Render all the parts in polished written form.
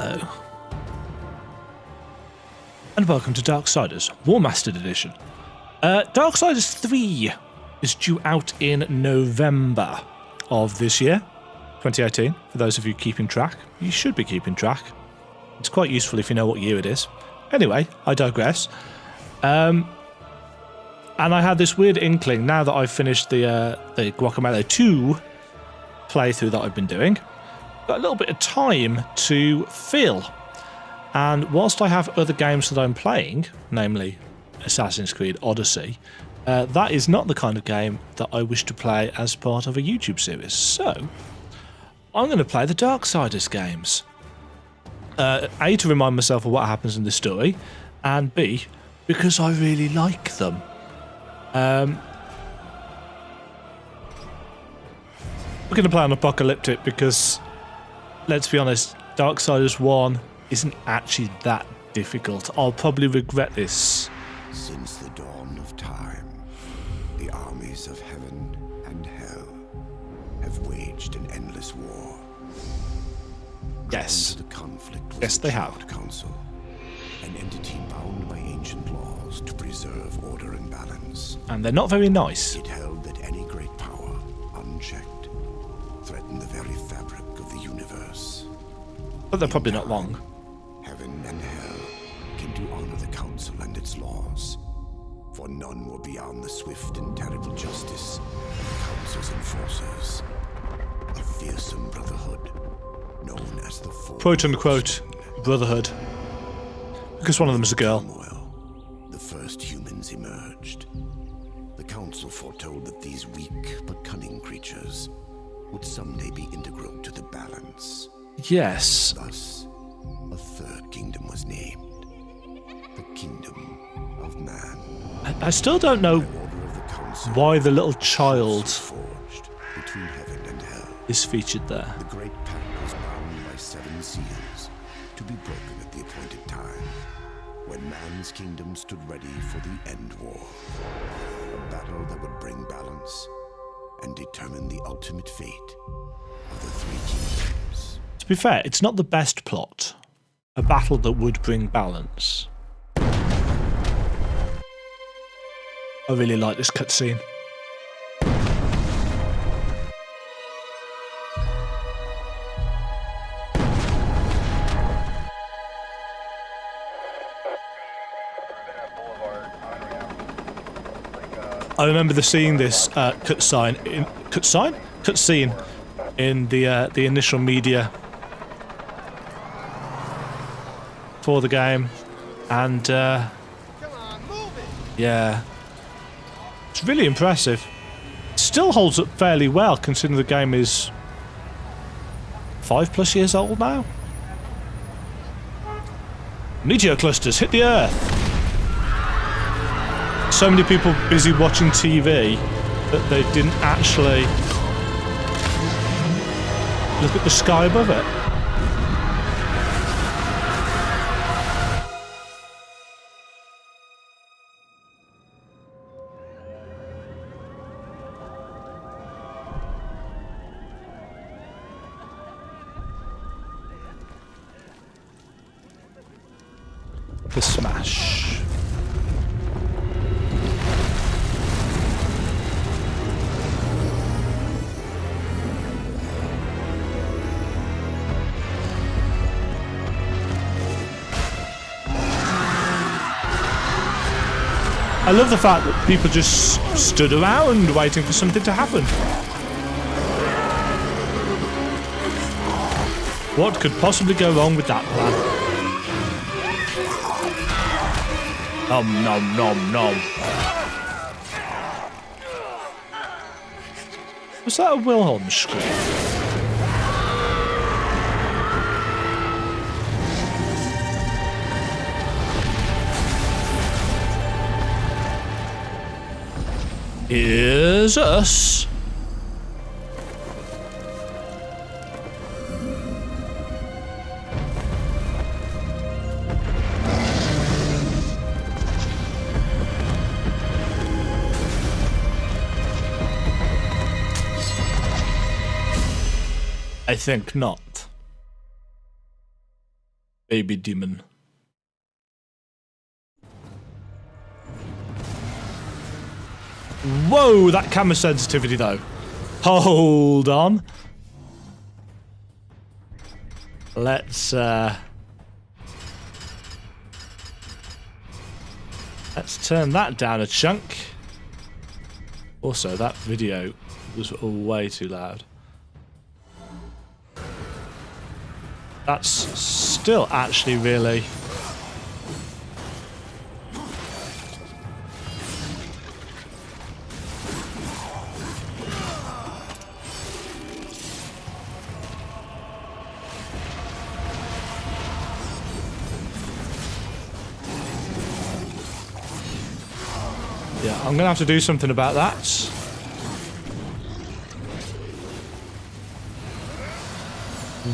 Hello, and welcome to Darksiders, Warmastered Edition. Darksiders 3 is due out in November of this year, 2018. For those of you keeping track, you should be keeping track. It's quite useful if you know what year it is. Anyway, I digress. And I had this weird inkling, now that I've finished the Guacamelee 2 playthrough that I've been doing, got a little bit of time to fill. And whilst I have other games that I'm playing, namely Assassin's Creed Odyssey, that is not the kind of game that I wish to play as part of a YouTube series. So, I'm going to play the Darksiders games. A, to remind myself of what happens in the story, and B, because I really like them. We're going to play on Apocalyptic because, let's be honest, Darksiders 1 isn't actually that difficult. I'll probably regret this. Since the dawn of time, the armies of heaven and hell have waged an endless war. Yes. The conflict was Yes, they have. Council, an entity bound by ancient laws to preserve order and balance. And they're not very nice. It held that any great power, unchecked, threatened the very fabric of the universe. But they're probably not wrong. Heaven and hell came to honor the council and its laws, for none were beyond the swift and terrible justice of the council's enforcers. A fearsome brotherhood known as the Quote-unquote brotherhood. Because one of them is a girl. Turmoil, the first humans emerged. The council foretold that these weak but cunning creatures would someday be integral to the balance. Yes. Thus, a third kingdom was named, the Kingdom of Man. I still don't know By order of the council, why the little child was forged between heaven and hell. is featured there. The great pact was bound by 7 seals, to be broken at the appointed time, when man's kingdom stood ready for the end war. A battle that would bring balance and determine the ultimate fate of the 3 kingdoms. To be fair, it's not the best plot. A battle that would bring balance. I really like this cutscene. I remember seeing this cutscene in the initial media for the game, and yeah, it's really impressive. It still holds up fairly well considering the game is 5+ years old now. Meteor clusters hit the Earth. So many people busy watching TV that they didn't actually look at the sky above it. The smash. I love the fact that people just stood around waiting for something to happen. What could possibly go wrong with that plan? Nom nom nom nom. Was that a Wilhelm scream? Here's us. I think not. Baby demon. Whoa, that camera sensitivity though. Hold on. Let's turn that down a chunk. Also, that video was way too loud. That's still actually really... Yeah, I'm gonna have to do something about that.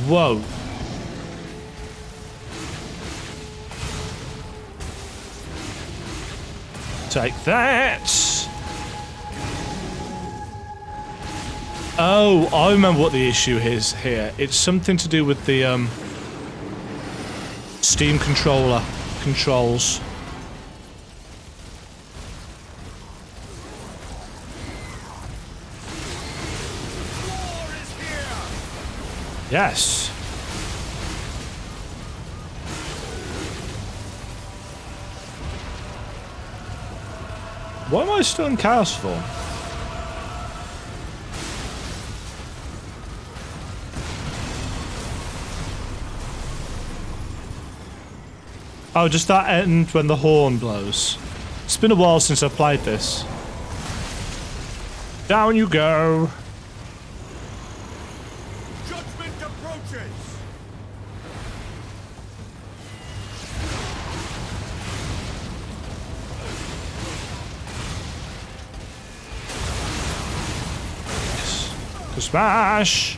Whoa. Take that. Oh, I remember what the issue is here. It's something to do with the Steam controller controls. Yes. Why am I still in chaos form? Oh, just that end when the horn blows. It's been a while since I've played this. Down you go. Smash!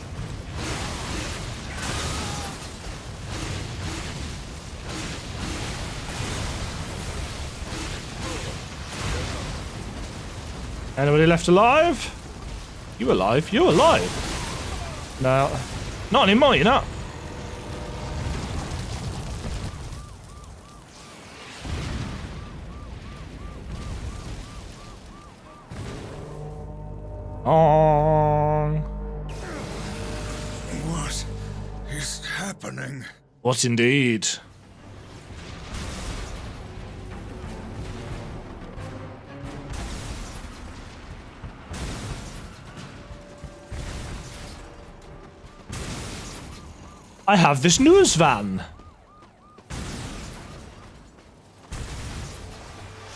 Anybody left alive? You alive? You're alive? No. Not anymore, you're not. What is happening? What indeed? I have this news van.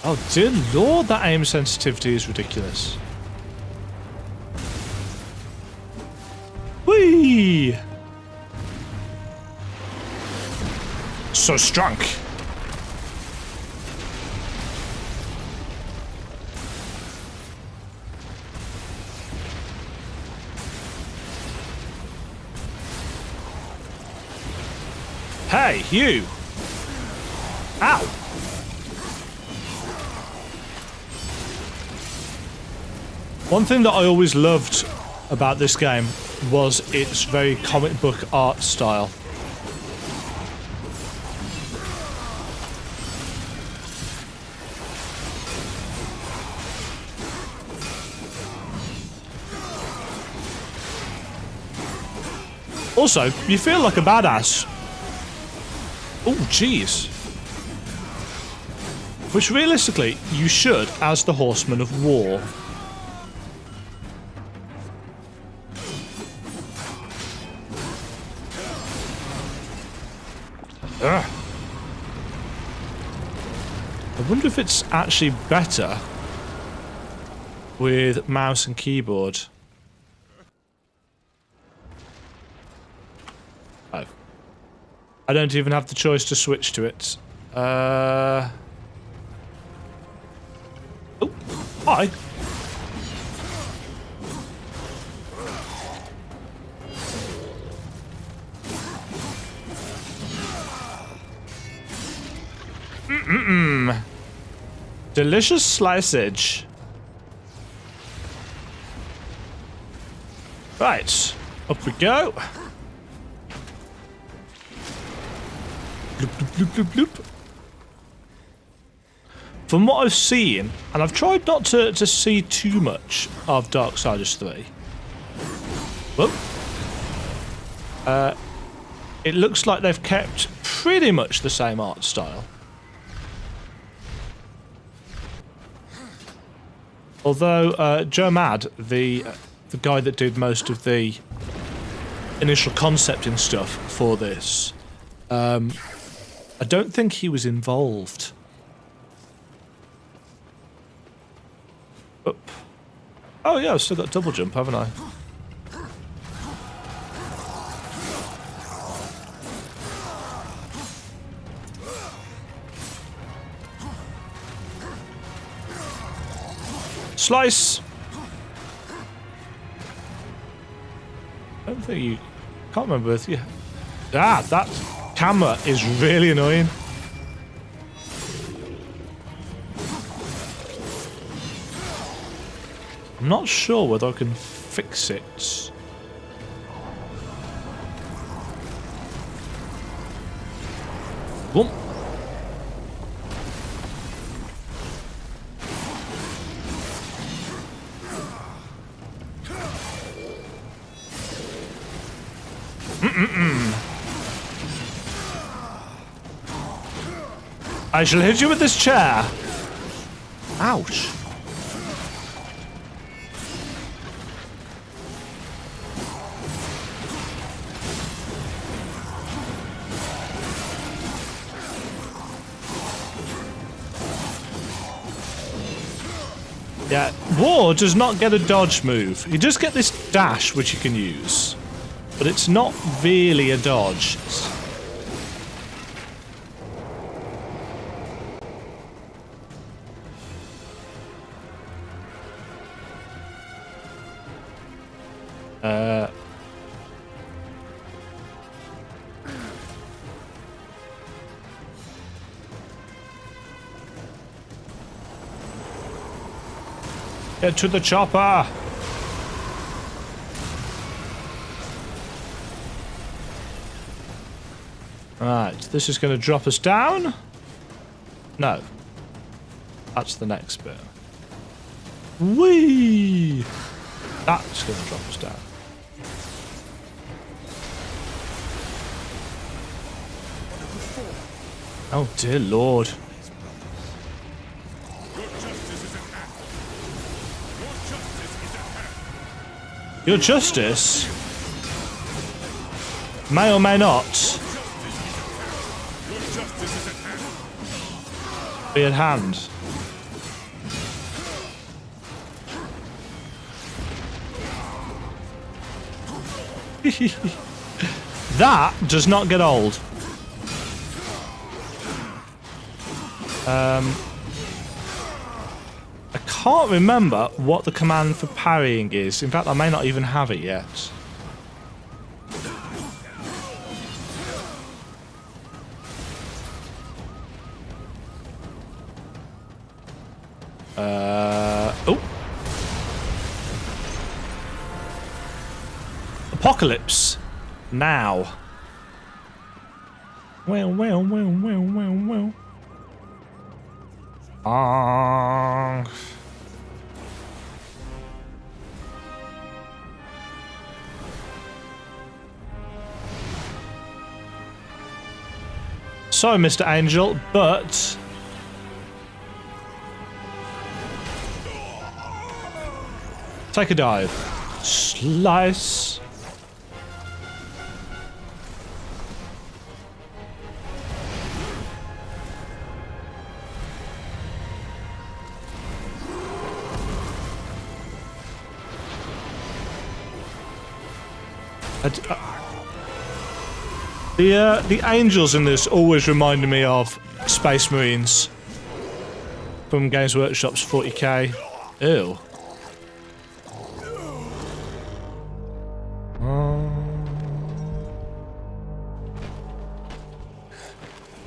Oh dear lord, that aim sensitivity is ridiculous. Whee! So strong. Hey, you! Ow! One thing that I always loved about this game was its very comic book art style. Also, you feel like a badass. Oh, jeez. Which realistically, you should as the Horseman of War. Ugh. I wonder if it's actually better with mouse and keyboard. Oh. I don't even have the choice to switch to it. Oh, hi. Delicious sliceage. Right, up we go. Bloop, bloop, bloop, bloop, bloop. From what I've seen, and I've tried not to see too much of Darksiders 3. Whoop. It looks like they've kept pretty much the same art style. Although Joe Mad, the guy that did most of the initial concepting stuff for this, I don't think he was involved. Oop. Oh yeah, I've still got double jump, haven't I? Slice! I don't think you... Can't remember if you... Ah, that camera is really annoying. I'm not sure whether I can fix it. Whoop. I shall hit you with this chair. Ouch. Yeah, War does not get a dodge move. You just get this dash which you can use. But it's not really a dodge. Get to the chopper! Right, this is going to drop us down. No. That's the next bit. Whee! That's going to drop us down. Oh dear Lord. Your justice may or may not be at hand. That does not get old. I can't remember what the command for parrying is. In fact, I may not even have it yet. Oh. Apocalypse. Now. Well. Sorry, Mr. Angel, but take a dive. Slice. The angels in this always reminded me of Space Marines from Games Workshop's 40k. Ew.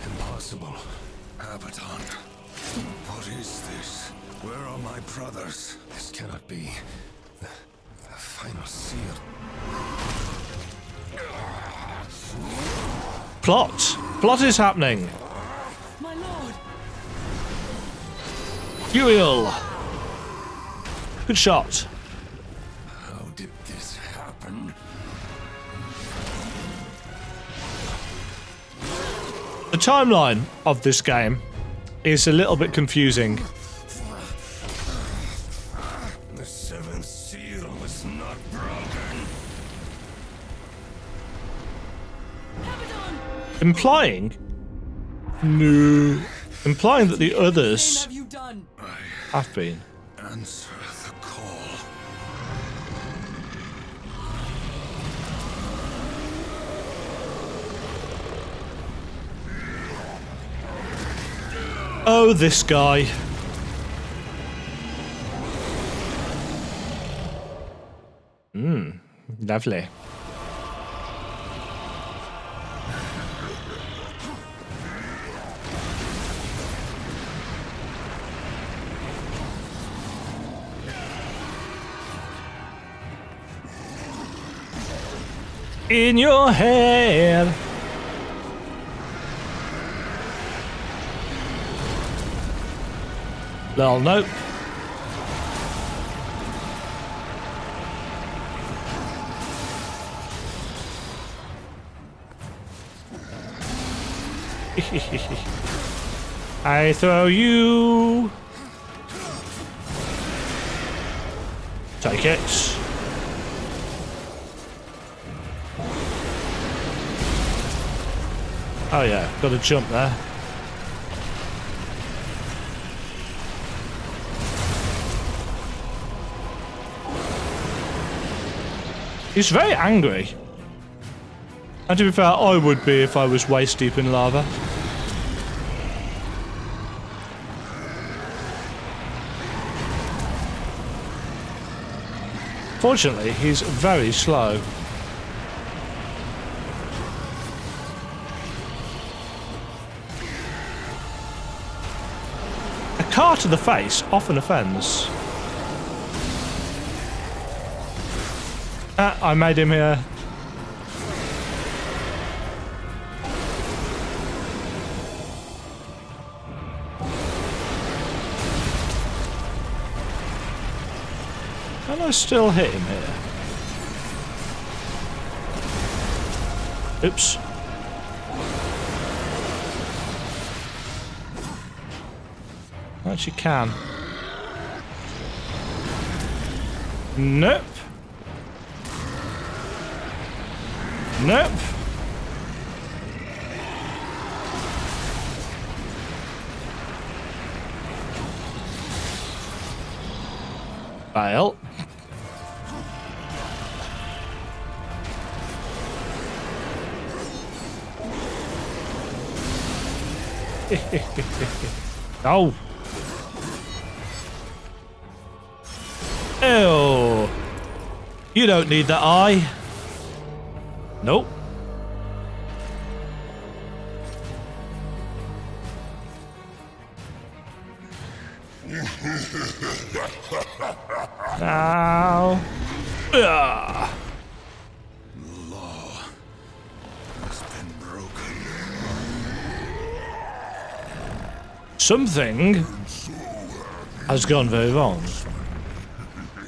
Impossible. Abaddon. What is this? Where are my brothers? This cannot be. The final seal. Plot. Plot is happening. My lord. Uriel. Good shot. How did this happen? The timeline of this game is a little bit confusing. The seventh seal was not broken. Implying that the others Have you done? have been. Answer the call. Oh, this guy. Lovely. In your head. Well, nope. I throw you. Take it. Oh yeah, got to jump there. He's very angry. And to be fair, I would be if I was waist deep in lava. Fortunately, he's very slow. A car to the face often offends. I made him here. Can I still hit him here? Oops. Actually can. Nope. Nope. Fail. Oh. Ew. You don't need that eye. Nope. Now. The law has been broken. Something has gone very wrong.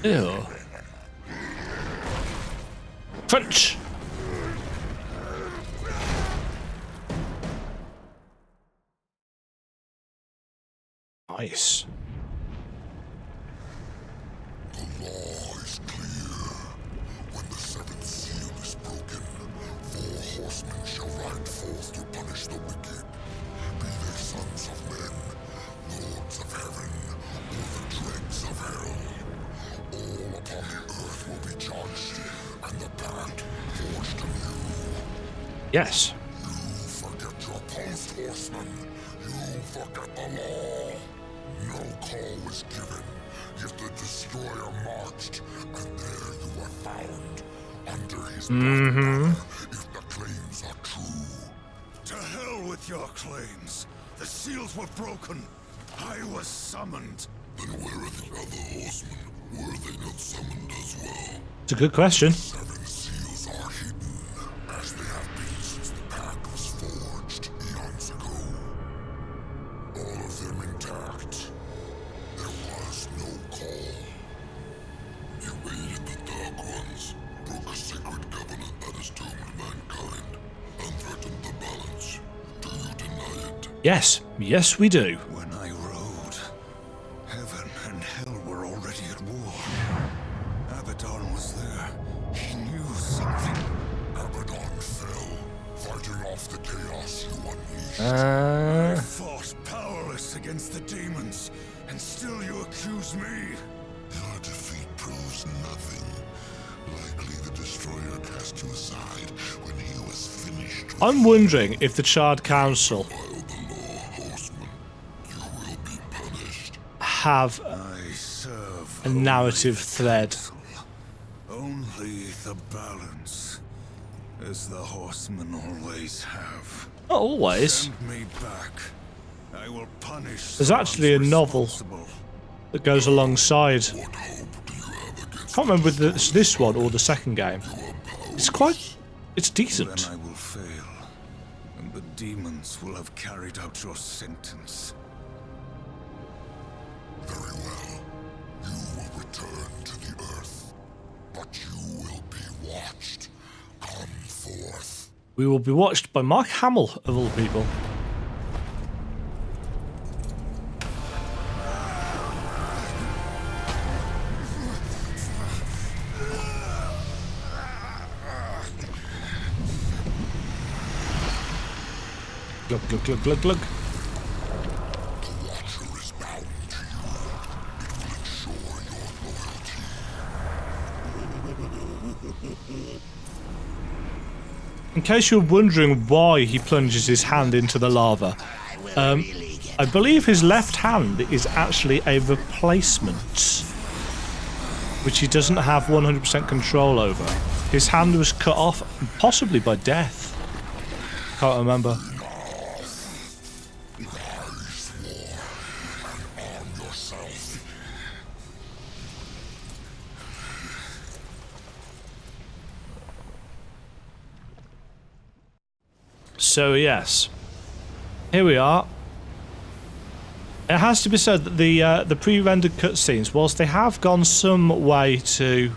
Ew. Crunch. Nice. The law is clear. When the seventh seal is broken, 4 horsemen shall ride forth to punish the wicked, be they sons of men, lords of heaven, or the dregs of hell. All upon the earth will be judged, and the pact forged anew. Yes. You forget your post, horsemen. You forget the law. No call was given, yet the destroyer marched, and there you were found, under his banner, if the claims are true. To hell with your claims. The seals were broken. I was summoned. Then where are the other horsemen? Were they not summoned as well? It's a good question. 7 seals are hidden, as they have been since the pact was forged. Yes, yes we do. When I rode, heaven and hell were already at war. Abaddon was there. He knew something. Abaddon fell, fighting off the chaos you unleashed. I fought powerless against the demons, and still you accuse me. Your defeat proves nothing. Likely the destroyer cast you aside when he was finished with I'm wondering if the Charred Council the law, horseman. You will be punished. have I serve a narrative thread. only the balance, as the horsemen always have. Not always. Send me back. I will punish. There's the actually a ones novel responsible. that goes alongside. What hope do you have against I can't remember whether it's this one or the second game. It's decent. Then I will fail, and the demons will have carried out your sentence. Very well. You will return to the earth, but you will be watched. Come forth. We will be watched by Mark Hamill, of all people. Glug, glug, glug, glug, glug. The Watcher is bound to you. It will ensure your loyalty. In case you're wondering why he plunges his hand into the lava, I believe his left hand is actually a replacement, which he doesn't have 100% control over. His hand was cut off, possibly by death. Can't remember. Rise, war, and arm yourself. So yes, here we are. It has to be said that the pre-rendered cutscenes, whilst they have gone some way to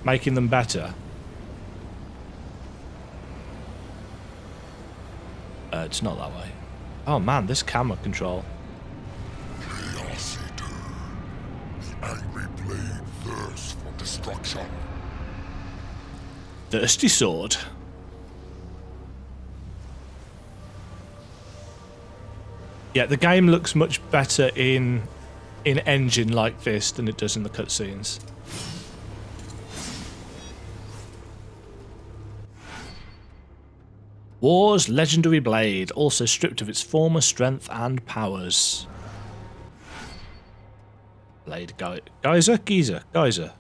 making them better, it's not that way. Oh man, this camera control. Chaos Eater. The angry blade thirsts for destruction. Thirsty sword. Yeah, the game looks much better in engine like this than it does in the cutscenes. War's legendary blade, also stripped of its former strength and powers. Blade Geyser? Geyser.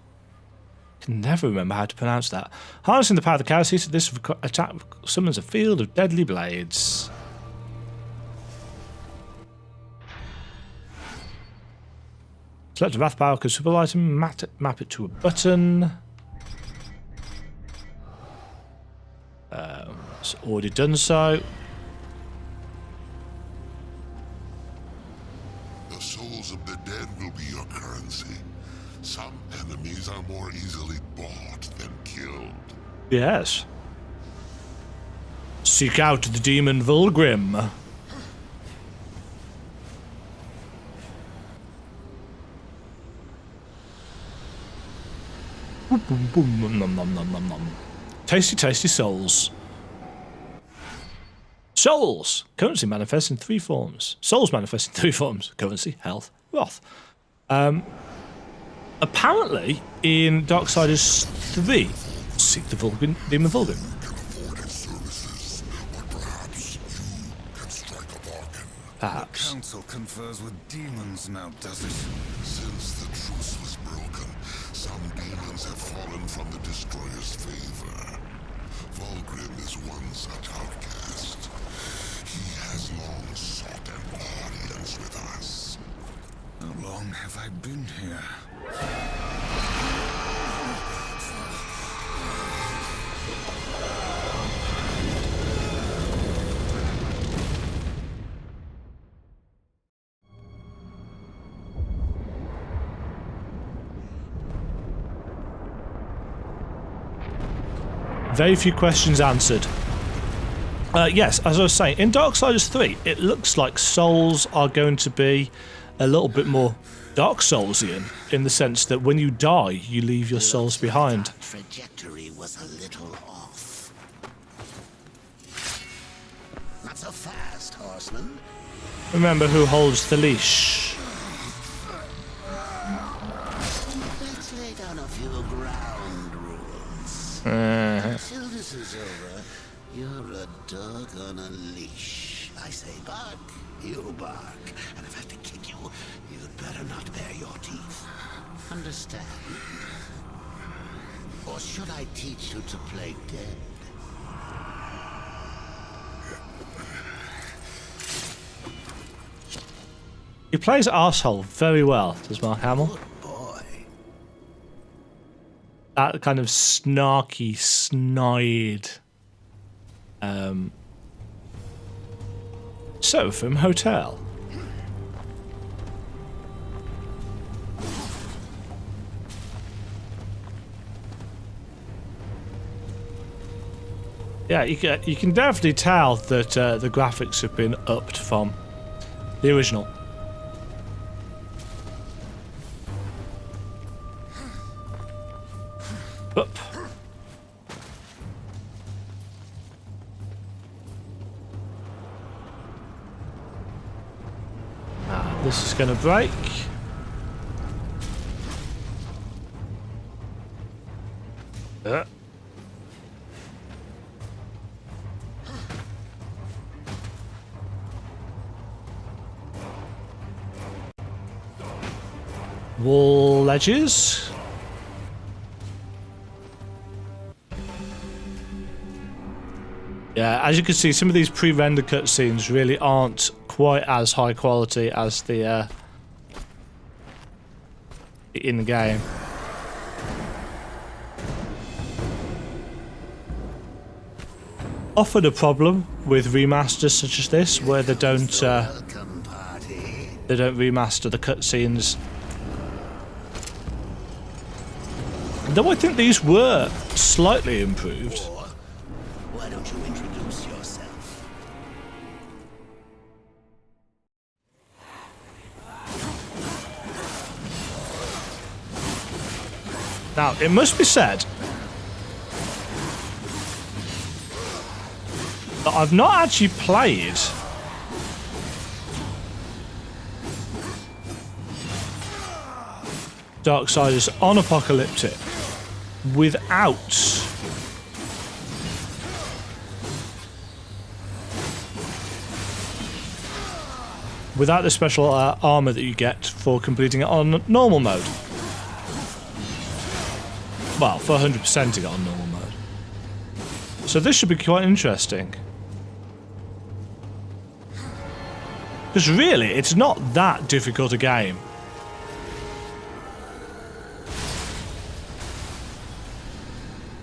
Can never remember how to pronounce that. Harnessing the power of the Chaos Eater, this attack summons a field of deadly blades. Select a wrath power, consumable item, map it to a button. It's already done so. The souls of the dead will be your currency. Some enemies are more easily bought than killed. Yes. Seek out the demon Vulgrim. Boom, boom, boom, nom, nom, nom, nom, nom. Tasty, tasty souls. Souls! Currency manifests in 3 forms. Souls manifest in 3 forms. Currency, health, wrath. Apparently, in Darksiders 3, seek the demon Vulgrim. You can afford its services, but perhaps you can strike a bargain. Perhaps. The council confers with demons now, does it? Since the truce was broken, some demons have fallen from the Destroyer's favor. Vulgrim is one such outcast. He has long sought an audience with us. How long have I been here? Very few questions answered. Yes, as I was saying, in Darksiders 3, it looks like souls are going to be a little bit more Dark Soulsian, in the sense that when you die, you leave your souls behind. That trajectory was a little off. Not so fast, horseman. Remember who holds the leash. Let's lay down a few ground rules. Until this is over, you're a dog on a leash. I say bark, you bark. And if I have to kick you, you'd better not bare your teeth. Understand? Or should I teach you to play dead? He plays arsehole very well, does Mark Hamill. Good boy. That kind of snarky, snide Seraphim Hotel. Yeah, you can definitely tell that the graphics have been upped from the original. Up. This is going to break. Wall ledges. Yeah, as you can see, some of these pre-rendered cutscenes really aren't quite as high quality as the in the game. Often a problem with remasters such as this, where they don't remaster the cutscenes. Though I think these were slightly improved. Why don't you introduce yourself? Now, it must be said that I've not actually played Darksiders on Apocalyptic without the special armor that you get for completing it on normal mode. Well, for 100%ing it on normal mode. So this should be quite interesting. Because really, it's not that difficult a game.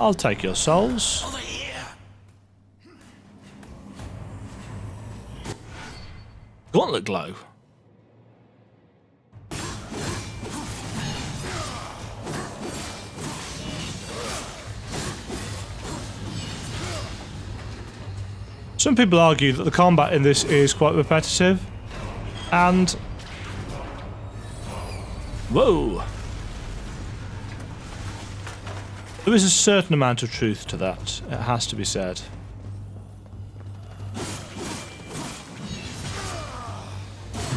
I'll take your souls. Over here. Gauntlet glow. Some people argue that the combat in this is quite repetitive, and whoa, there is a certain amount of truth to that, it has to be said.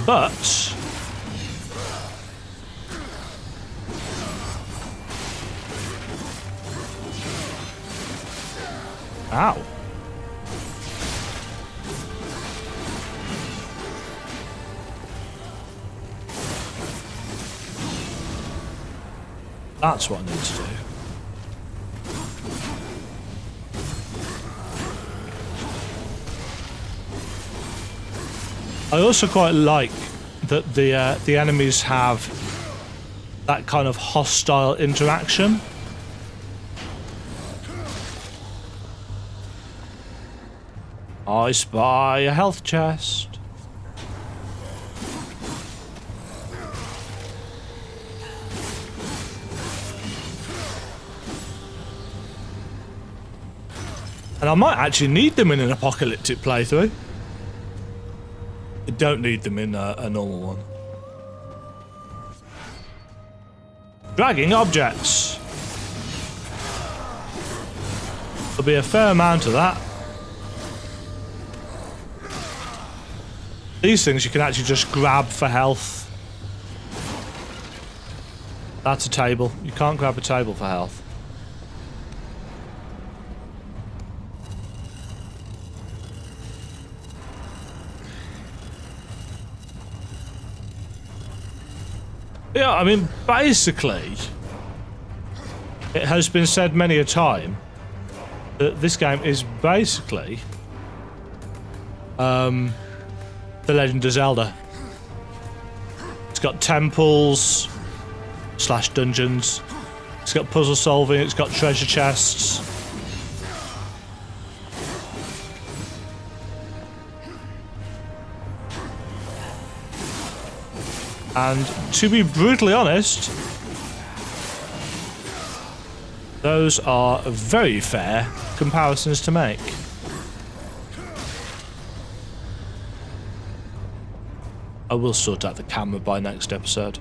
But ow. That's what I need to do. I also quite like that the enemies have that kind of hostile interaction. I spy a health chest. And I might actually need them in an apocalyptic playthrough. I don't need them in a normal one. Dragging objects. There'll be a fair amount of that. These things you can actually just grab for health. That's a table. You can't grab a table for health. Yeah, I mean, basically, it has been said many a time that this game is basically The Legend of Zelda. It's got temples / dungeons. It's got puzzle solving. It's got treasure chests. And to be brutally honest, those are very fair comparisons to make. I will sort out the camera by next episode.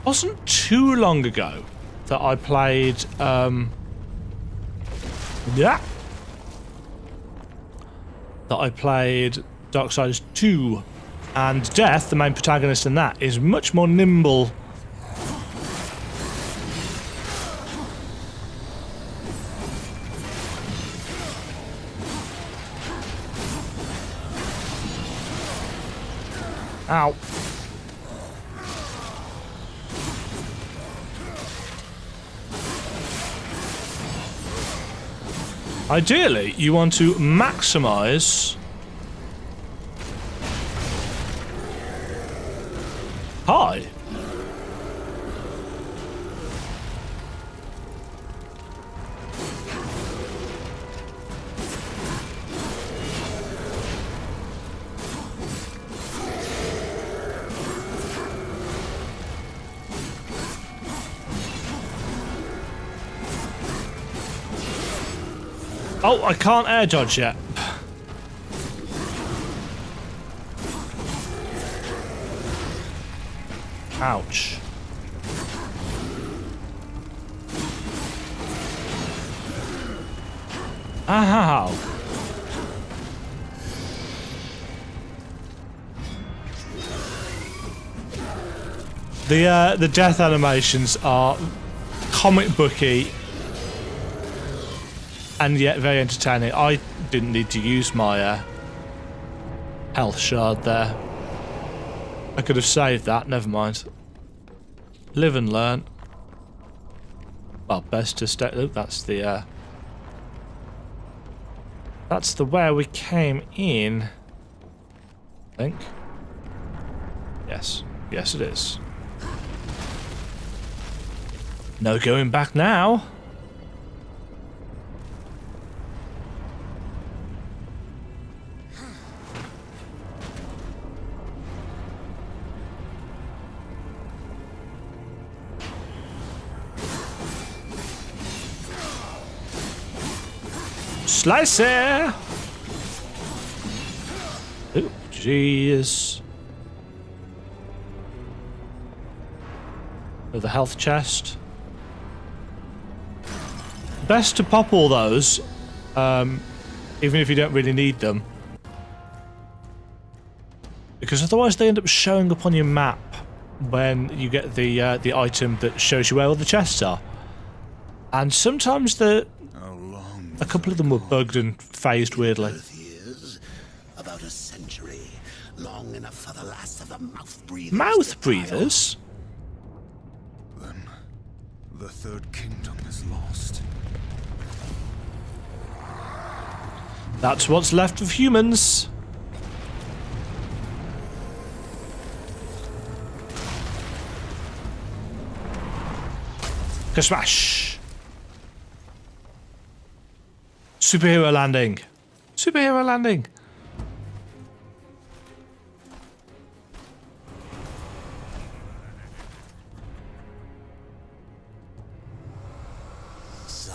Wasn't too long ago that I played Darksiders 2, and Death, the main protagonist in that, is much more nimble. Ow. Ideally, you want to maximize high. Oh, I can't air dodge yet. Ouch. Ow. The death animations are comic booky and yet very entertaining. I didn't need to use my health shard there. I could have saved that, never mind. Live and learn. Well, best to stay. Oh, that's the where we came in. I think. Yes. Yes, it is. No going back now. Slicer! Oh, jeez. Oh, the health chest. Best to pop all those, even if you don't really need them. Because otherwise they end up showing up on your map when you get the item that shows you where all the chests are. And sometimes a couple of them were bugged and phased weirdly. Years, about a century, long enough for the last of the mouth breathers. Mouth breathers? Then the third kingdom is lost. That's what's left of humans. Smash! Superhero landing. Superhero landing.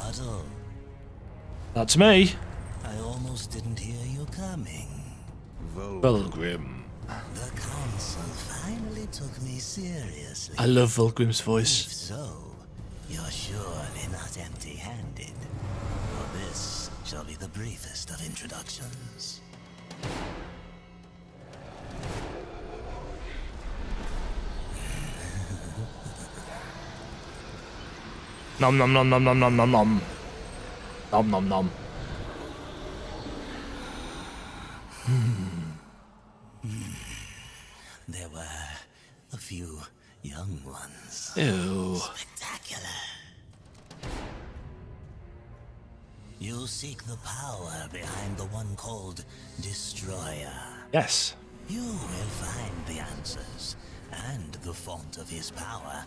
Puddle. That's me. I almost didn't hear you coming. Vulgrim. The council finally took me seriously. I love Vulgrim's If voice. so, you're surely not empty-handed. For this shall be the briefest of introductions. Nom nom nom nom nom nom nom nom. Nom nom nom. There were a few young ones. Ew. Spectacular. You seek the power behind the one called Destroyer. Yes. You will find the answers and the font of his power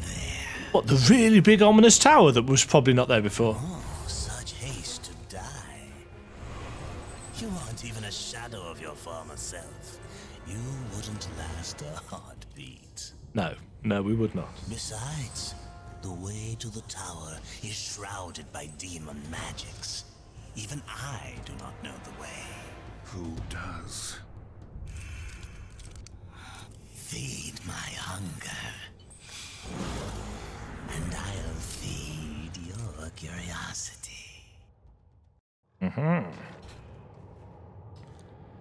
there. What, the really big ominous tower that was probably not there before? Oh, such haste to die. You aren't even a shadow of your former self. You wouldn't last a heartbeat. No, we would not. Besides, the way to the tower is shrouded by demon magics. Even I do not know the way. Who does? Feed my hunger, and I'll feed your curiosity.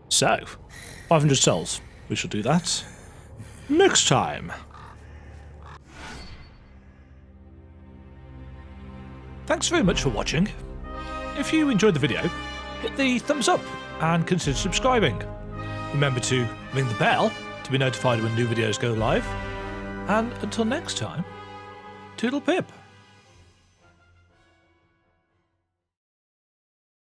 So, 500 souls. We shall do that next time. Thanks very much for watching. If you enjoyed the video, hit the thumbs up and consider subscribing. Remember to ring the bell to be notified when new videos go live. And until next time, toodle pip.